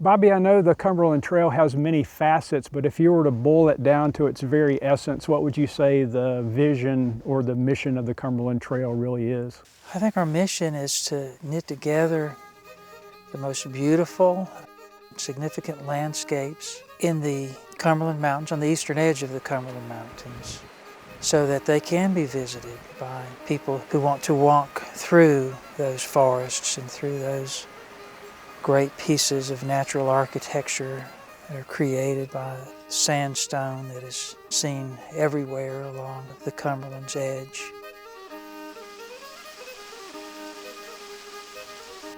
Bobby, I know the Cumberland Trail has many facets, but if you were to boil it down to its very essence, what would you say the vision or the mission of the Cumberland Trail really is? I think our mission is to knit together the most beautiful, significant landscapes in the Cumberland Mountains, on the eastern edge of the Cumberland Mountains, so that they can be visited by people who want to walk through those forests and through those great pieces of natural architecture that are created by sandstone that is seen everywhere along the Cumberland's edge.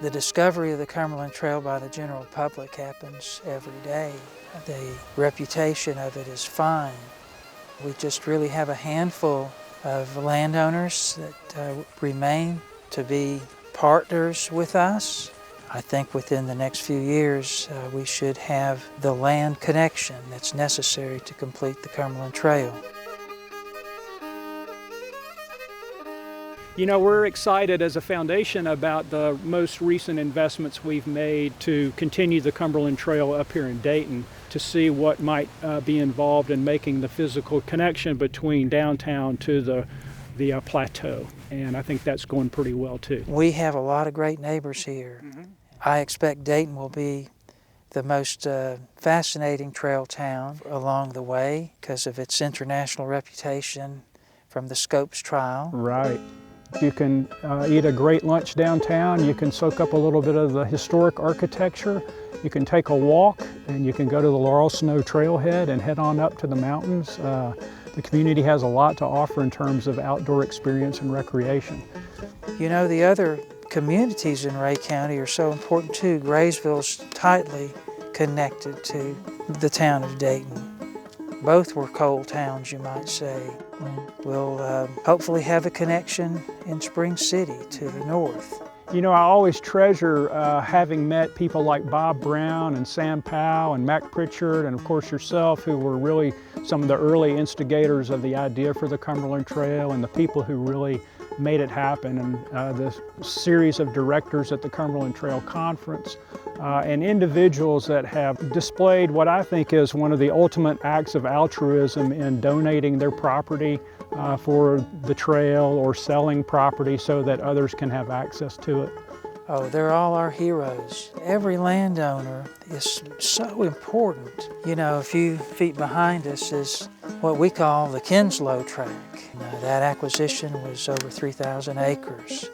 The discovery of the Cumberland Trail by the general public happens every day. The reputation of it is fine. We just really have a handful of landowners that remain to be partners with us. I think within the next few years we should have the land connection that's necessary to complete the Cumberland Trail. You know, we're excited as a foundation about the most recent investments we've made to continue the Cumberland Trail up here in Dayton, to see what might be involved in making the physical connection between downtown to the plateau. And I think that's going pretty well too. We have a lot of great neighbors here. I expect Dayton will be the most fascinating trail town along the way because of its international reputation from the Scopes trial. Right. You can eat a great lunch downtown. You can soak up a little bit of the historic architecture. You can take a walk, and you can go to the Laurel Snow Trailhead and head on up to the mountains. The community has a lot to offer in terms of outdoor experience and recreation. You know, the other communities in Ray County are so important too. Graysville's tightly connected to the town of Dayton. Both were coal towns, you might say. We'll hopefully have a connection in Spring City to the north. You know, I always treasure having met people like Bob Brown and Sam Powell and Mac Pritchard and of course yourself, who were really some of the early instigators of the idea for the Cumberland Trail, and the people who really made it happen, and the series of directors at the Cumberland Trail Conference, and individuals that have displayed what I think is one of the ultimate acts of altruism in donating their property for the trail or selling property so that others can have access to it. Oh, they're all our heroes. Every landowner is so important. You know, a few feet behind us is what we call the Kinslow Track. That acquisition was over 3,000 acres.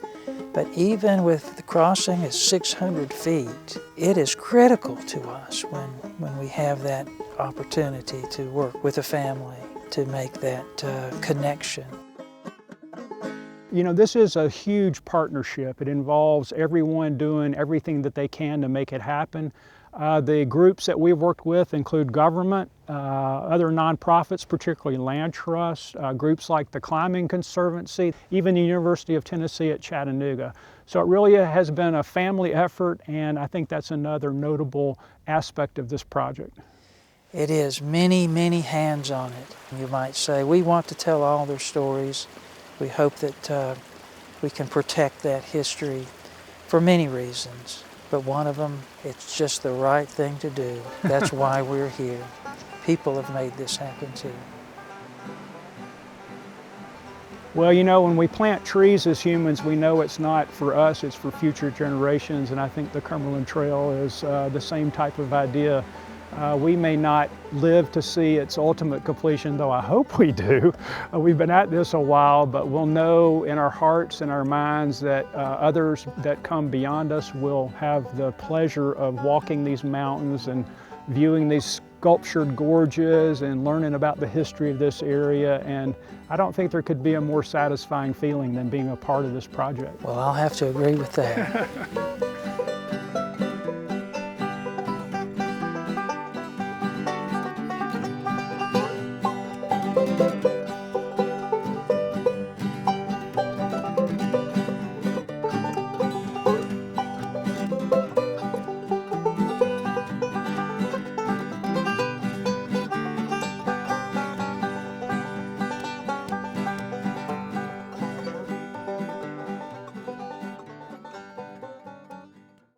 But even with the crossing at 600 feet, it is critical to us when we have that opportunity to work with a family to make that connection. You know, this is a huge partnership. It involves everyone doing everything that they can to make it happen. The groups that we've worked with include government, other nonprofits, particularly land trusts, groups like the Climbing Conservancy, even the University of Tennessee at Chattanooga. So it really has been a family effort, and I think that's another notable aspect of this project. It is many, many hands on it. You might say, we want to tell all their stories. We hope that we can protect that history for many reasons. But one of them, it's just the right thing to do. That's why we're here. People have made this happen too. Well, you know, when we plant trees as humans, we know it's not for us, it's for future generations. And I think the Cumberland Trail is the same type of idea. We may not live to see its ultimate completion, though I hope we do. We've been at this a while, but we'll know in our hearts and our minds that others that come beyond us will have the pleasure of walking these mountains and viewing these sculptured gorges and learning about the history of this area. And I don't think there could be a more satisfying feeling than being a part of this project. Well, I'll have to agree with that. Thank you.